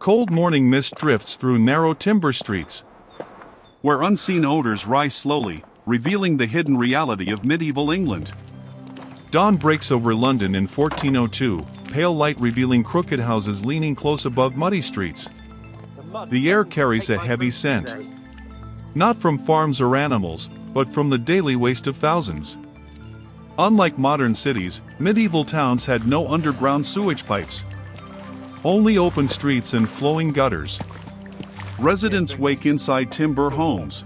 cold morning mist drifts through narrow timber streets, where unseen odors rise slowly, revealing the hidden reality of medieval England. Dawn breaks over London in 1402, pale light revealing crooked houses leaning close above muddy streets. The air carries a heavy scent. Not from farms or animals, but from the daily waste of thousands. Unlike modern cities, medieval towns had no underground sewage pipes. Only open streets and flowing gutters. Residents wake inside timber homes,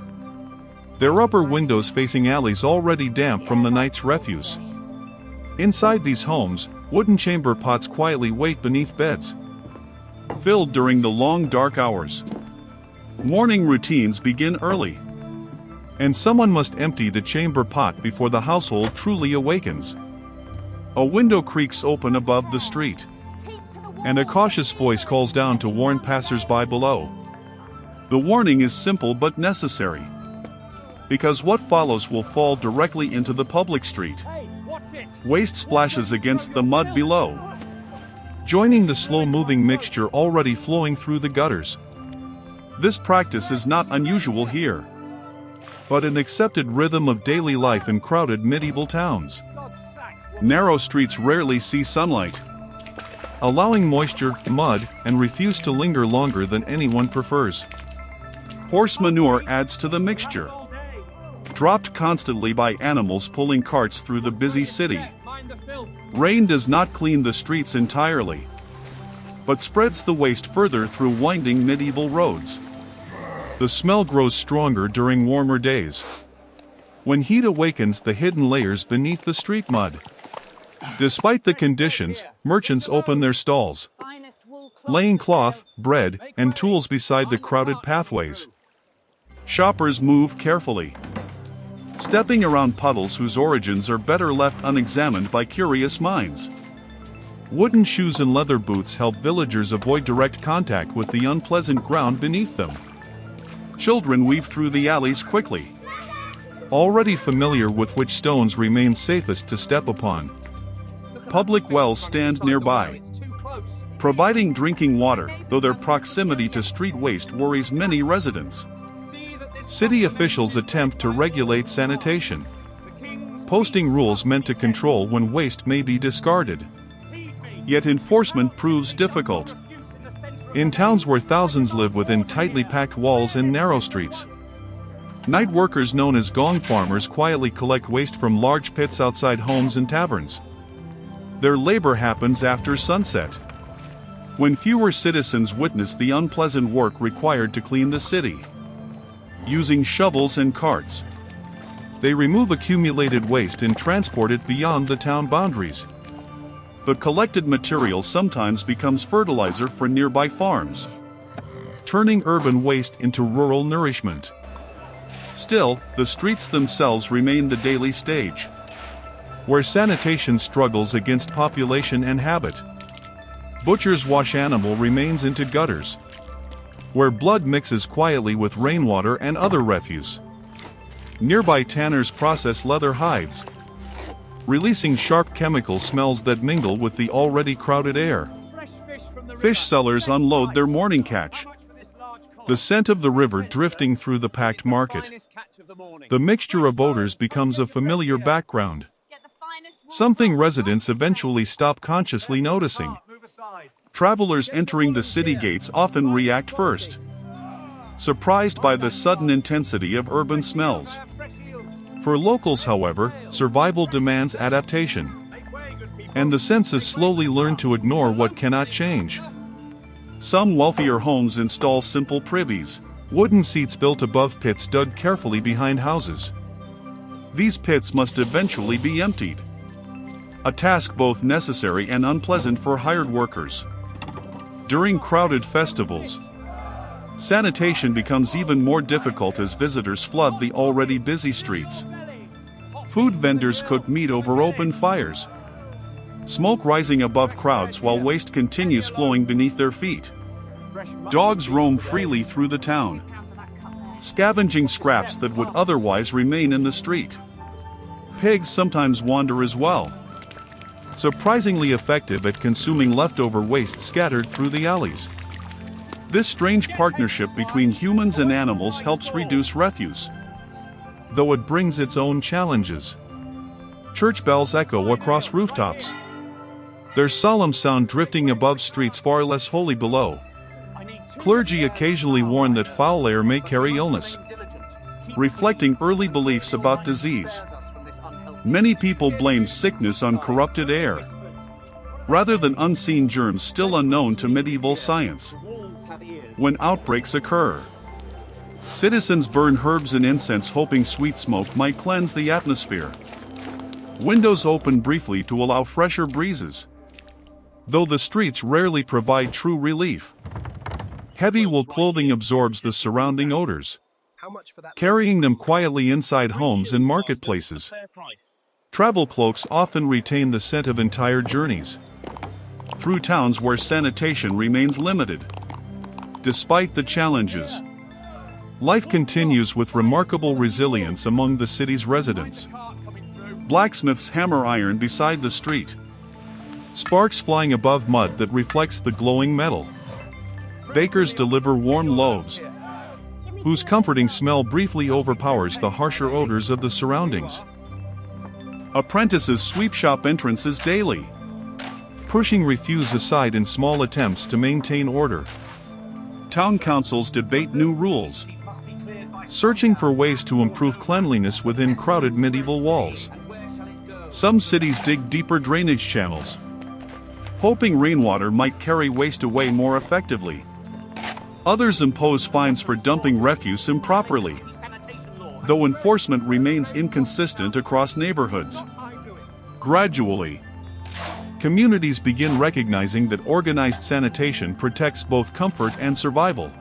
their upper windows facing alleys already damp from the night's refuse. Inside these homes, wooden chamber pots quietly wait beneath beds, filled during the long dark hours. Morning routines begin early, and someone must empty the chamber pot before the household truly awakens. A window creaks open above the street, and a cautious voice calls down to warn passers-by below. The warning is simple but necessary, because what follows will fall directly into the public street. Waste splashes against the mud below, joining the slow-moving mixture already flowing through the gutters. This practice is not unusual here, but an accepted rhythm of daily life in crowded medieval towns. Narrow streets rarely see sunlight, allowing moisture, mud, and refuse to linger longer than anyone prefers. Horse manure adds to the mixture, dropped constantly by animals pulling carts through the busy city. Rain does not clean the streets entirely, but spreads the waste further through winding medieval roads. The smell grows stronger during warmer days, when heat awakens the hidden layers beneath the street mud. Despite the conditions, merchants open their stalls, laying cloth, bread, and tools beside the crowded pathways. Shoppers move carefully, stepping around puddles whose origins are better left unexamined by curious minds. Wooden shoes and leather boots help villagers avoid direct contact with the unpleasant ground beneath them. Children weave through the alleys quickly, already familiar with which stones remain safest to step upon. Public wells stand nearby, providing drinking water, though their proximity to street waste worries many residents. City officials attempt to regulate sanitation, posting rules meant to control when waste may be discarded. Yet enforcement proves difficult. In towns where thousands live within tightly packed walls and narrow streets, night workers known as gong farmers quietly collect waste from large pits outside homes and taverns. Their labor happens after sunset, when fewer citizens witness the unpleasant work required to clean the city. Using shovels and carts, they remove accumulated waste and transport it beyond the town boundaries. The collected material sometimes becomes fertilizer for nearby farms, turning urban waste into rural nourishment. Still, the streets themselves remain the daily stage, where sanitation struggles against population and habit. Butchers wash animal remains into gutters, where blood mixes quietly with rainwater and other refuse. Nearby tanners process leather hides, releasing sharp chemical smells that mingle with the already crowded air. Fish sellers unload their morning catch, the scent of the river drifting through the packed market. The mixture of odors becomes a familiar background, something residents eventually stop consciously noticing. Travelers entering the city gates often react first, surprised by the sudden intensity of urban smells. For locals, however, survival demands adaptation, and the senses slowly learn to ignore what cannot change. Some wealthier homes install simple privies, wooden seats built above pits dug carefully behind houses. These pits must eventually be emptied, a task both necessary and unpleasant for hired workers. During crowded festivals, sanitation becomes even more difficult as visitors flood the already busy streets. Food vendors cook meat over open fires, smoke rising above crowds while waste continues flowing beneath their feet. Dogs roam freely through the town, scavenging scraps that would otherwise remain in the street. Pigs sometimes wander as well, surprisingly effective at consuming leftover waste scattered through the alleys. This strange partnership between humans and animals helps reduce refuse, though it brings its own challenges. Church bells echo across rooftops, their solemn sound drifting above streets far less holy below. Clergy occasionally warn that foul air may carry illness, reflecting early beliefs about disease. Many people blame sickness on corrupted air, rather than unseen germs still unknown to medieval science. When outbreaks occur, citizens burn herbs and incense hoping sweet smoke might cleanse the atmosphere. Windows open briefly to allow fresher breezes, though the streets rarely provide true relief. Heavy wool clothing absorbs the surrounding odors, carrying them quietly inside homes and marketplaces. Travel cloaks often retain the scent of entire journeys through towns where sanitation remains limited. Despite the challenges, life continues with remarkable resilience among the city's residents. Blacksmiths hammer iron beside the street, sparks flying above mud that reflects the glowing metal. Bakers deliver warm loaves, whose comforting smell briefly overpowers the harsher odors of the surroundings. Apprentices sweep shop entrances daily, pushing refuse aside in small attempts to maintain order. Town councils debate new rules, searching for ways to improve cleanliness within crowded medieval walls. Some cities dig deeper drainage channels, hoping rainwater might carry waste away more effectively. Others impose fines for dumping refuse improperly, though enforcement remains inconsistent across neighborhoods. Gradually, communities begin recognizing that organized sanitation protects both comfort and survival.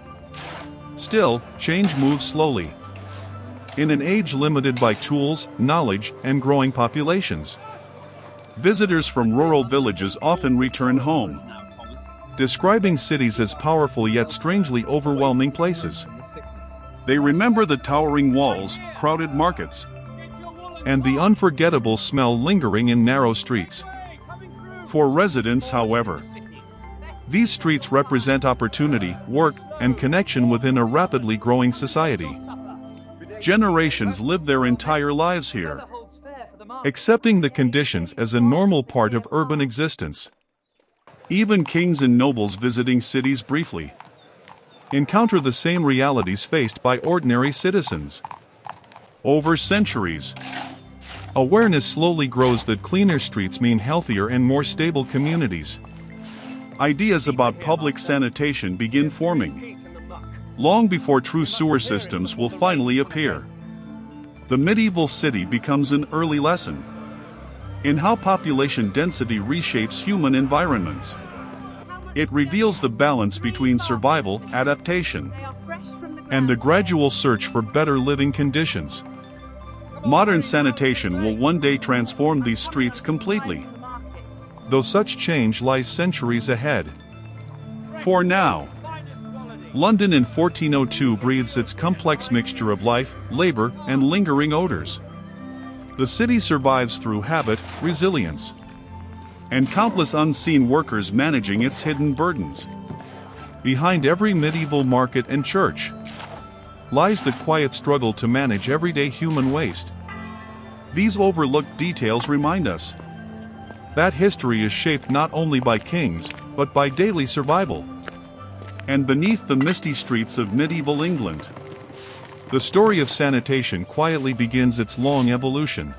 Still, change moves slowly. In an age limited by tools, knowledge, and growing populations, visitors from rural villages often return home, describing cities as powerful yet strangely overwhelming places. They remember the towering walls, crowded markets, and the unforgettable smell lingering in narrow streets. For residents, however, these streets represent opportunity, work, and connection within a rapidly growing society. Generations live their entire lives here, accepting the conditions as a normal part of urban existence. Even kings and nobles visiting cities briefly encounter the same realities faced by ordinary citizens. Over centuries, awareness slowly grows that cleaner streets mean healthier and more stable communities. Ideas about public sanitation begin forming, long before true sewer systems will finally appear. The medieval city becomes an early lesson in how population density reshapes human environments. It reveals the balance between survival, adaptation, and the gradual search for better living conditions. Modern sanitation will one day transform these streets completely, though such change lies centuries ahead. For now, London in 1402 breathes its complex mixture of life, labor, and lingering odors. The city survives through habit, resilience, and countless unseen workers managing its hidden burdens. Behind every medieval market and church lies the quiet struggle to manage everyday human waste. These overlooked details remind us that history is shaped not only by kings, but by daily survival. And beneath the misty streets of medieval England, the story of sanitation quietly begins its long evolution.